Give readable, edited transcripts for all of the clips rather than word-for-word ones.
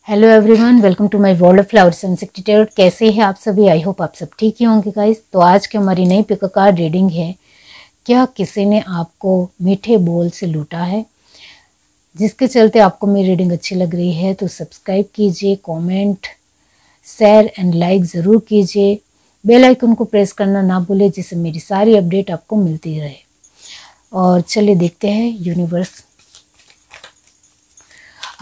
Hello everyone, welcome to my world of flowers and secretary. कैसे हैं आप सभी? आई होप आप सब ठीक ही होंगे गाइस। तो आज की हमारी नई पिक कार्ड रीडिंग है, क्या किसी ने आपको मीठे बोल से लूटा है। जिसके चलते आपको मेरी रीडिंग अच्छी लग रही है तो सब्सक्राइब कीजिए, कमेंट, शेयर एंड लाइक ज़रूर कीजिए। बेल आइकन को प्रेस करना ना भूले जिससे मेरी सारी अपडेट आपको मिलती रहे। और चलिए देखते हैं यूनिवर्स।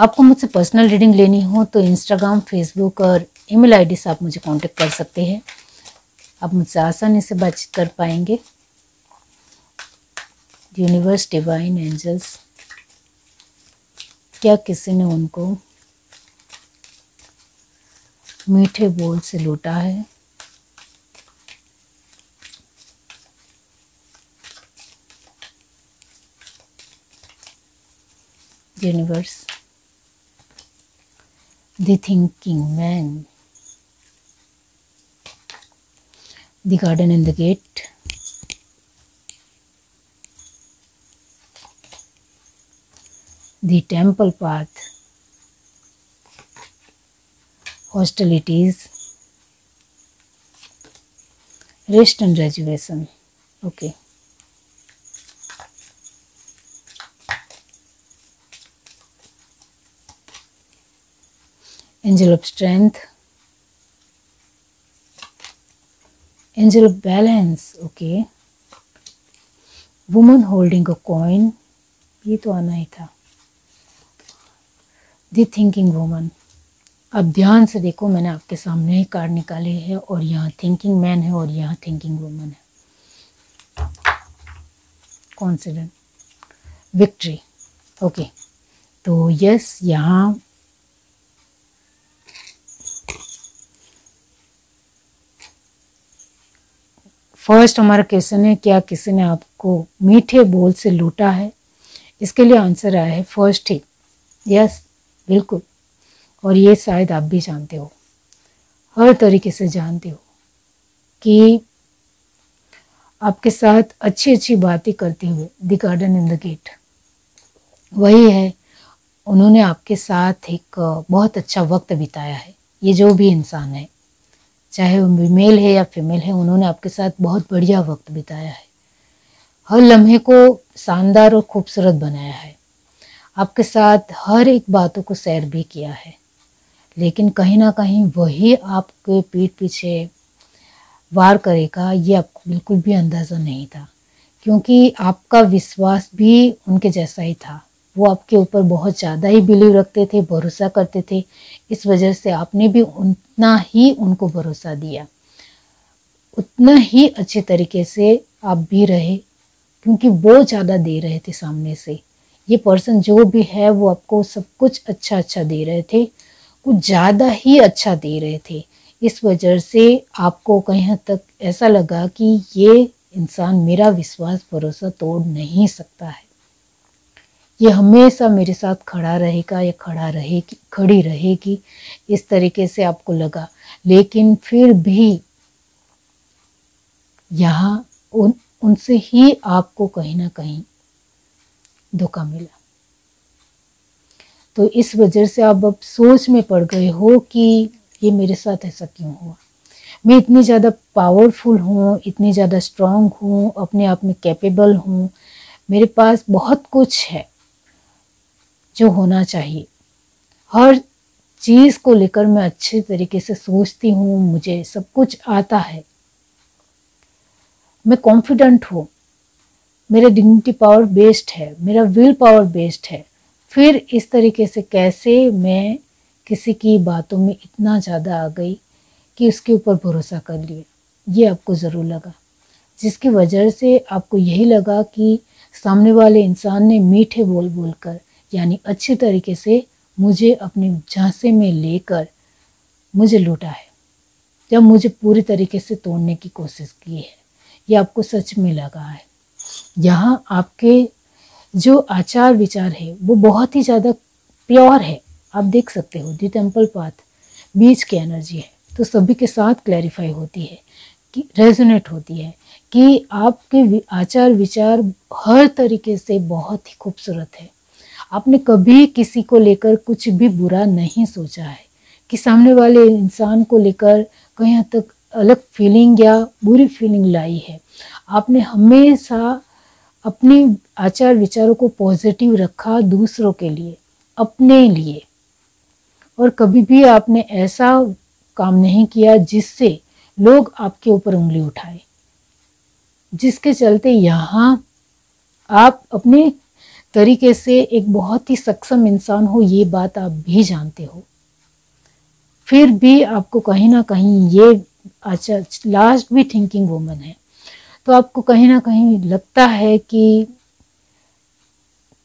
आपको मुझसे पर्सनल रीडिंग लेनी हो तो इंस्टाग्राम, फेसबुक और ईमेल आईडी से आप मुझे कांटेक्ट कर सकते हैं। आप मुझसे आसानी से बातचीत कर पाएंगे। यूनिवर्स, डिवाइन एंजल्स, क्या किसी ने उनको मीठे बोल से लूटा है? Universe, the thinking man, the garden and the gate, the temple path, hostilities, rest and reservation. Okay. Angel of strength, angel of balance. Okay. Woman holding a coin, ये तो आना ही था। दी थिंकिंग वुमन। अब ध्यान से देखो, मैंने आपके सामने ही कार्ड निकाले हैं और यहाँ थिंकिंग मैन है और यहाँ थिंकिंग वुमन है। Confident, victory. ओके, तो यस, यहाँ फर्स्ट हमारा क्वेश्चन है, क्या किसी ने आपको मीठे बोल से लूटा है? इसके लिए आंसर आया है फर्स्ट ही, यस, बिल्कुल। और ये शायद आप भी जानते हो, हर तरीके से जानते हो कि आपके साथ अच्छी अच्छी बातें करते हुए the garden in the gate वही है। उन्होंने आपके साथ एक बहुत अच्छा वक्त बिताया है। ये जो भी इंसान है, चाहे वो मेल है या फीमेल है, उन्होंने आपके साथ बहुत बढ़िया वक्त बिताया है। हर लम्हे को शानदार और खूबसूरत बनाया है। आपके साथ हर एक बातों को शेयर भी किया है। लेकिन कहीं ना कहीं वही आपके पीठ पीछे वार करेगा, ये आपको बिल्कुल भी अंदाज़ा नहीं था। क्योंकि आपका विश्वास भी उनके जैसा ही था। वो आपके ऊपर बहुत ज़्यादा ही बिलीव रखते थे, भरोसा करते थे। इस वजह से आपने भी उतना ही उनको भरोसा दिया, उतना ही अच्छे तरीके से आप भी रहे, क्योंकि वो ज़्यादा दे रहे थे सामने से। ये पर्सन जो भी है वो आपको सब कुछ अच्छा अच्छा दे रहे थे, कुछ ज़्यादा ही अच्छा दे रहे थे। इस वजह से आपको कहीं हद तक ऐसा लगा कि ये इंसान मेरा विश्वास भरोसा तोड़ नहीं सकता है, ये हमेशा मेरे साथ खड़ा रहेगा या खड़ी रहेगी, इस तरीके से आपको लगा। लेकिन फिर भी यहाँ उनसे ही आपको कहीं ना कहीं धोखा मिला। तो इस वजह से आप अब सोच में पड़ गए हो कि ये मेरे साथ ऐसा क्यों हुआ। मैं इतनी ज़्यादा पावरफुल हूँ, इतनी ज़्यादा स्ट्रांग हूँ, अपने आप में कैपेबल हूँ, मेरे पास बहुत कुछ है जो होना चाहिए। हर चीज़ को लेकर मैं अच्छे तरीके से सोचती हूँ, मुझे सब कुछ आता है, मैं कॉन्फिडेंट हूँ, मेरा डिग्निटी पावर बेस्ड है, मेरा विल पावर बेस्ड है। फिर इस तरीके से कैसे मैं किसी की बातों में इतना ज़्यादा आ गई कि उसके ऊपर भरोसा कर लिया, ये आपको ज़रूर लगा। जिसकी वजह से आपको यही लगा कि सामने वाले इंसान ने मीठे बोल बोलकर, यानी अच्छे तरीके से मुझे अपने झांसे में लेकर मुझे लूटा है, जब मुझे पूरी तरीके से तोड़ने की कोशिश की है। ये आपको सच में लगा है। यहाँ आपके जो आचार विचार है वो बहुत ही ज़्यादा प्योर है। आप देख सकते हो दी टेम्पल पाथ, बीच की एनर्जी है, तो सभी के साथ क्लैरिफाई होती है, कि रेजोनेट होती है कि आपके आचार विचार हर तरीके से बहुत ही खूबसूरत है। आपने कभी किसी को लेकर कुछ भी बुरा नहीं सोचा है कि सामने वाले इंसान को लेकर कहीं हद तक अलग फीलिंग या बुरी फीलिंग लाई है। आपने हमेशा अपने आचार विचारों को पॉजिटिव रखा दूसरों के लिए, अपने लिए, और कभी भी आपने ऐसा काम नहीं किया जिससे लोग आपके ऊपर उंगली उठाए, जिसके चलते यहाँ आप अपने तरीके से एक बहुत ही सक्षम इंसान हो, ये बात आप भी जानते हो। फिर भी आपको कहीं ना कहीं ये, अच्छा लास्ट भी थिंकिंग वुमन है, तो आपको कहीं ना कहीं लगता है कि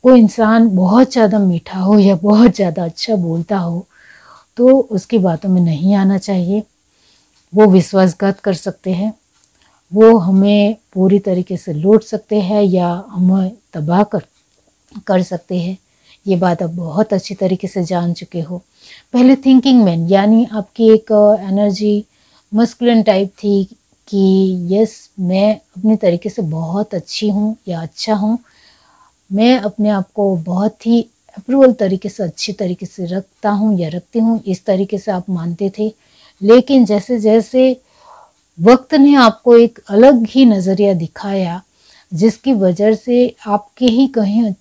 कोई इंसान बहुत ज़्यादा मीठा हो या बहुत ज़्यादा अच्छा बोलता हो तो उसकी बातों में नहीं आना चाहिए। वो विश्वासघात कर सकते हैं, वो हमें पूरी तरीके से लूट सकते हैं या हमें तबाह कर सकते हैं। ये बात आप बहुत अच्छी तरीके से जान चुके हो। पहले थिंकिंग मैन यानी आपकी एक एनर्जी मस्कुलिन टाइप थी कि यस मैं अपने तरीके से बहुत अच्छी हूँ या अच्छा हूँ, मैं अपने आप को बहुत ही अप्रूवल तरीके से अच्छी तरीके से रखता हूँ या रखती हूँ, इस तरीके से आप मानते थे। लेकिन जैसे जैसे वक्त ने आपको एक अलग ही नज़रिया दिखाया, जिसकी वजह से आपके ही कहीं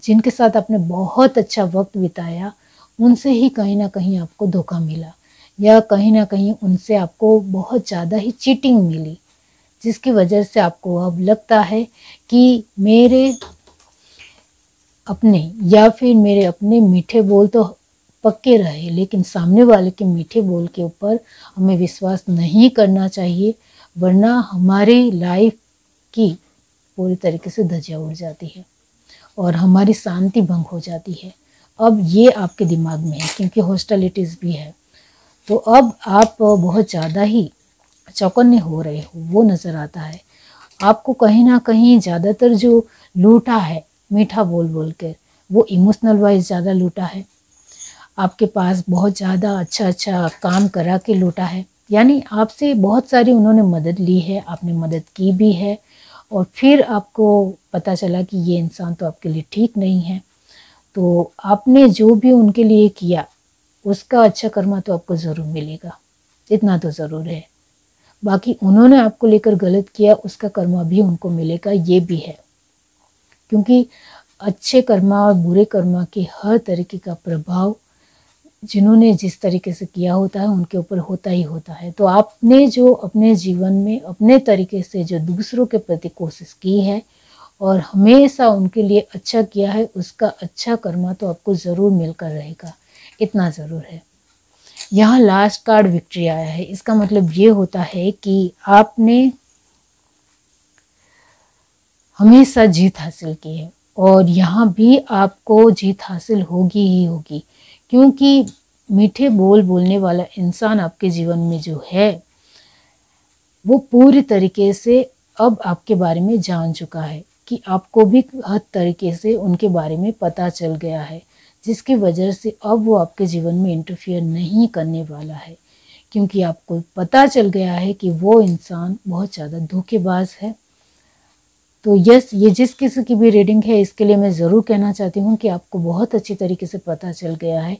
जिनके साथ आपने बहुत अच्छा वक्त बिताया उनसे ही कहीं ना कहीं आपको धोखा मिला या कहीं ना कहीं उनसे आपको बहुत ज़्यादा ही चीटिंग मिली, जिसकी वजह से आपको अब लगता है कि मेरे अपने या फिर मेरे अपने मीठे बोल तो पक्के रहे, लेकिन सामने वाले के मीठे बोल के ऊपर हमें विश्वास नहीं करना चाहिए, वरना हमारी लाइफ की पूरी तरीके से धज्जियाँ उड़ जाती है और हमारी शांति भंग हो जाती है। अब ये आपके दिमाग में है क्योंकि हॉस्टिलिटीज़ भी है, तो अब आप बहुत ज़्यादा ही चौकन्ने हो रहे हो, वो नज़र आता है। आपको कहीं ना कहीं ज़्यादातर जो लूटा है मीठा बोल बोल कर, वो इमोशनल वाइज ज़्यादा लूटा है। आपके पास बहुत ज़्यादा अच्छा अच्छा काम करा के लूटा है, यानी आपसे बहुत सारी उन्होंने मदद ली है, आपने मदद की भी है, और फिर आपको पता चला कि ये इंसान तो आपके लिए ठीक नहीं है, तो आपने जो भी उनके लिए किया उसका अच्छा कर्मा तो आपको ज़रूर मिलेगा, इतना तो ज़रूर है। बाकी उन्होंने आपको लेकर गलत किया, उसका कर्मा भी उनको मिलेगा, ये भी है। क्योंकि अच्छे कर्मा और बुरे कर्मा के हर तरीके का प्रभाव जिन्होंने जिस तरीके से किया होता है उनके ऊपर होता ही होता है। तो आपने जो अपने जीवन में अपने तरीके से जो दूसरों के प्रति कोशिश की है और हमेशा उनके लिए अच्छा किया है, उसका अच्छा कर्मा तो आपको ज़रूर मिलकर रहेगा, इतना ज़रूर है। यहाँ लास्ट कार्ड विक्ट्री आया है, इसका मतलब ये होता है कि आपने हमेशा जीत हासिल की है और यहाँ भी आपको जीत हासिल होगी ही होगी, क्योंकि मीठे बोल बोलने वाला इंसान आपके जीवन में जो है वो पूरी तरीके से अब आपके बारे में जान चुका है कि आपको भी हर तरीके से उनके बारे में पता चल गया है, जिसकी वजह से अब वो आपके जीवन में इंटरफियर नहीं करने वाला है, क्योंकि आपको पता चल गया है कि वो इंसान बहुत ज़्यादा धोखेबाज है। तो यस, ये जिस किसी की भी रीडिंग है इसके लिए मैं ज़रूर कहना चाहती हूँ कि आपको बहुत अच्छी तरीके से पता चल गया है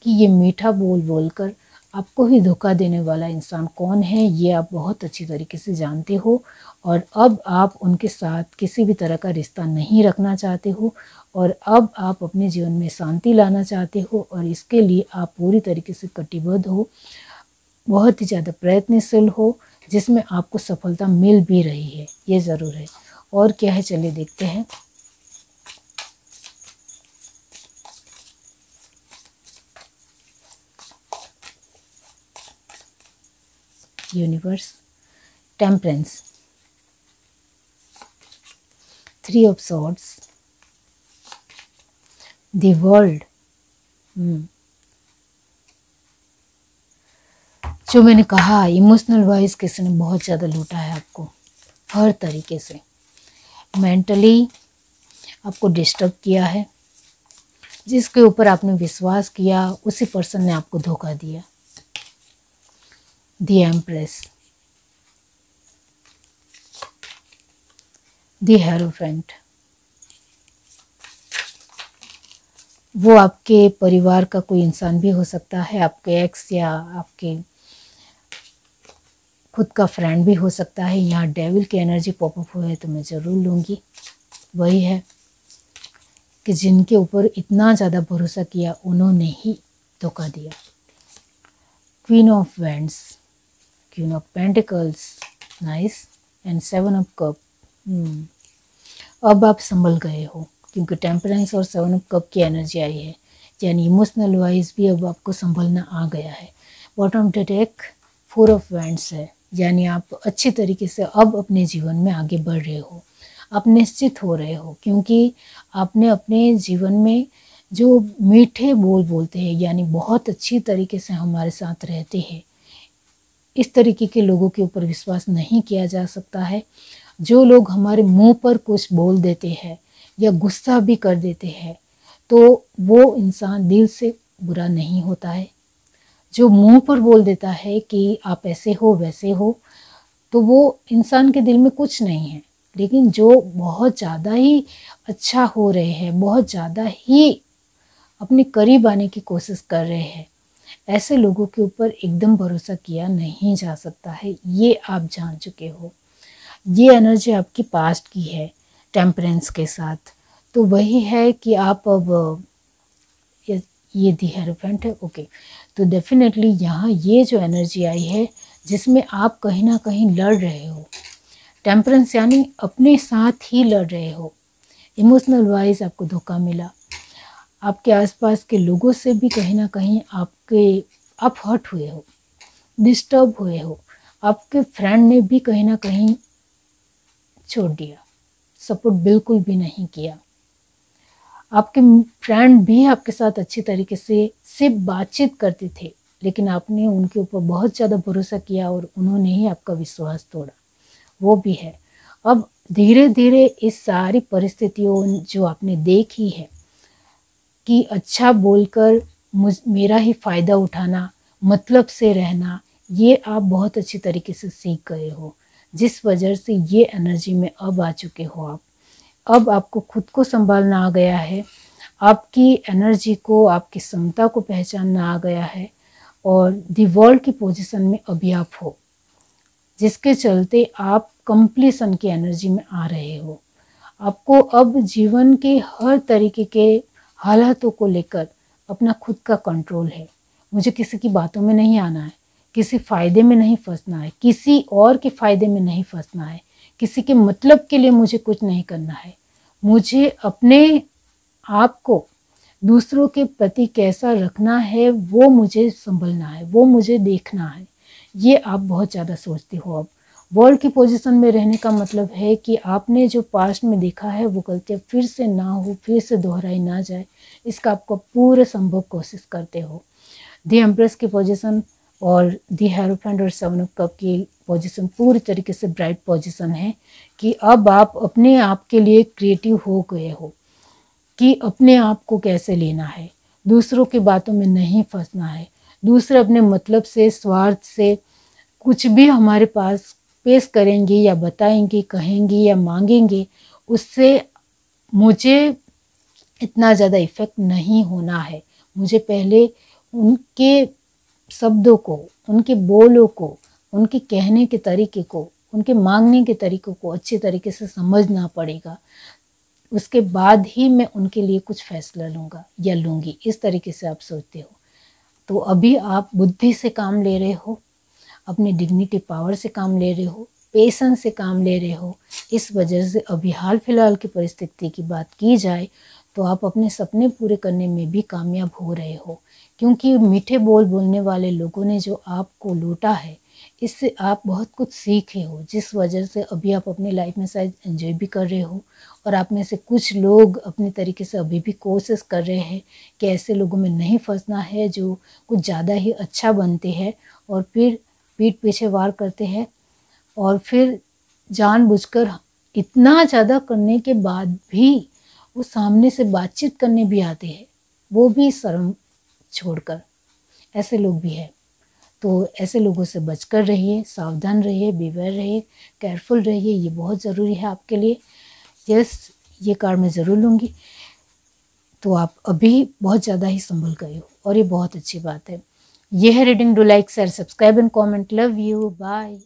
कि ये मीठा बोल बोलकर आपको ही धोखा देने वाला इंसान कौन है, ये आप बहुत अच्छी तरीके से जानते हो और अब आप उनके साथ किसी भी तरह का रिश्ता नहीं रखना चाहते हो और अब आप अपने जीवन में शांति लाना चाहते हो और इसके लिए आप पूरी तरीके से कटिबद्ध हो, बहुत ही ज़्यादा प्रयत्नशील हो, जिसमें आपको सफलता मिल भी रही है, ये ज़रूर है। और क्या है चलिए देखते हैं। Universe, temperance, 3 of swords, the world. जो मैंने कहा इमोशनल वाइज किसी ने बहुत ज़्यादा लूटा है आपको हर तरीके से, मेंटली आपको डिस्टर्ब किया है, जिसके ऊपर आपने विश्वास किया उसी पर्सन ने आपको धोखा दिया। द एम्प्रेस, द हेरोफेंट, वो आपके परिवार का कोई इंसान भी हो सकता है, आपके एक्स या आपके खुद का फ्रेंड भी हो सकता है। यहाँ डेविल की एनर्जी पॉपअप हुई है तो मैं ज़रूर लूँगी। वही है कि जिनके ऊपर इतना ज़्यादा भरोसा किया उन्होंने ही धोखा दिया। Queen of wands, queen of pentacles, nice, and 7 of cup. अब आप संभल गए हो क्योंकि टेम्परेंस और 7 ऑफ कप की एनर्जी आई है, यानी इमोशनल वाइज भी अब आपको संभलना आ गया है। Bottom the deck 4 of wands है, यानी आप अच्छी तरीके से अब अपने जीवन में आगे बढ़ रहे हो, आप निश्चित हो रहे हो, क्योंकि आपने अपने जीवन में जो मीठे बोल बोलते हैं, यानी बहुत अच्छी तरीके से हमारे साथ रहते हैं, इस तरीके के लोगों के ऊपर विश्वास नहीं किया जा सकता है। जो लोग हमारे मुंह पर कुछ बोल देते हैं या गुस्सा भी कर देते हैं तो वो इंसान दिल से बुरा नहीं होता है। जो मुंह पर बोल देता है कि आप ऐसे हो वैसे हो, तो वो इंसान के दिल में कुछ नहीं है। लेकिन जो बहुत ज़्यादा ही अच्छा हो रहे हैं, बहुत ज़्यादा ही अपने करीब आने की कोशिश कर रहे हैं, ऐसे लोगों के ऊपर एकदम भरोसा किया नहीं जा सकता है। ये आप जान चुके हो। ये एनर्जी आपकी पास्ट की है टेम्परेंस के साथ। तो वही है कि आप अब ये दी हेरोफेंट है, ओके। तो डेफिनेटली यहाँ ये जो एनर्जी आई है जिसमें आप कहीं ना कहीं लड़ रहे हो, टेम्परेंस यानी अपने साथ ही लड़ रहे हो। इमोशनल वाइज आपको धोखा मिला, आपके आसपास के लोगों से भी कहीं ना कहीं आप हर्ट हुए हो, डिस्टर्ब हुए हो, आपके फ्रेंड ने भी कहीं ना कहीं छोड़ दिया, सपोर्ट बिल्कुल भी नहीं किया। आपके फ्रेंड भी आपके साथ अच्छी तरीके से सिर्फ बातचीत करते थे, लेकिन आपने उनके ऊपर बहुत ज़्यादा भरोसा किया और उन्होंने ही आपका विश्वास तोड़ा, वो भी है। अब धीरे धीरे इस सारी परिस्थितियों जो आपने देखी है कि अच्छा बोलकर मेरा ही फ़ायदा उठाना, मतलब से रहना, ये आप बहुत अच्छी तरीके से सीख गए हो, जिस वजह से ये एनर्जी में अब आ चुके हो आप। अब आपको खुद को संभालना आ गया है, आपकी एनर्जी को, आपकी क्षमता को पहचानना आ गया है और दी वर्ल्ड की पोजीशन में अभी आप हो, जिसके चलते आप कंप्लीशन की एनर्जी में आ रहे हो। आपको अब जीवन के हर तरीके के हालातों को लेकर अपना खुद का कंट्रोल है। मुझे किसी की बातों में नहीं आना है, किसी फ़ायदे में नहीं फंसना है, किसी और के फ़ायदे में नहीं फंसना है, किसी के मतलब के लिए मुझे कुछ नहीं करना है। मुझे अपने आप को दूसरों के प्रति कैसा रखना है वो मुझे संभलना है, वो मुझे देखना है। ये आप बहुत ज़्यादा सोचते हो। अब वर्ल्ड की पोजीशन में रहने का मतलब है कि आपने जो पास्ट में देखा है वो गलतियाँ फिर से ना हो, फिर से दोहराई ना जाए, इसका आपको पूरे संभव कोशिश करते हो। दी एम्प्रेस की पोजीशन और दी हेरोफेंट और 7 ऑफ कप की पोजीशन पूरी तरीके से ब्राइट पोजीशन है कि अब आप अपने आप के लिए क्रिएटिव हो गए हो कि अपने आप को कैसे लेना है, दूसरों की बातों में नहीं फंसना है। दूसरे अपने मतलब से, स्वार्थ से कुछ भी हमारे पास पेश करेंगे या बताएंगे, कहेंगे या मांगेंगे, उससे मुझे इतना ज़्यादा इफ़ेक्ट नहीं होना है। मुझे पहले उनके शब्दों को, उनके बोलों को, उनके कहने के तरीके को, उनके मांगने के तरीक़ों को अच्छी तरीके से समझना पड़ेगा। उसके बाद ही मैं उनके लिए कुछ फैसला लूँगा या लूँगी, इस तरीके से आप सोचते हो। तो अभी आप बुद्धि से काम ले रहे हो, अपनी डिग्निटी पावर से काम ले रहे हो, पेशेंस से काम ले रहे हो। इस वजह से अभी हाल फिलहाल की परिस्थिति की बात की जाए तो आप अपने सपने पूरे करने में भी कामयाब हो रहे हो, क्योंकि मीठे बोल बोलने वाले लोगों ने जो आपको लूटा है, इससे आप बहुत कुछ सीखे हो, जिस वजह से अभी आप अपनी लाइफ में शायद एंजॉय भी कर रहे हो। और आप में से कुछ लोग अपने तरीके से अभी भी कोशिश कर रहे हैं कि ऐसे लोगों में नहीं फंसना है जो कुछ ज़्यादा ही अच्छा बनते हैं और फिर पीठ पीछे वार करते हैं और फिर जानबूझकर इतना ज़्यादा करने के बाद भी वो सामने से बातचीत करने भी आते हैं, वो भी शर्म छोड़कर। ऐसे लोग भी हैं। तो ऐसे लोगों से बचकर रहिए, सावधान रहिए, बिवेयर रहिए, केयरफुल रहिए, ये बहुत ज़रूरी है आपके लिए। यस, ये कार्ड मैं ज़रूर लूँगी। तो आप अभी बहुत ज़्यादा ही संभल गए हो, और ये बहुत अच्छी बात है। यह है reading. Do like, share, subscribe and comment. Love you, bye.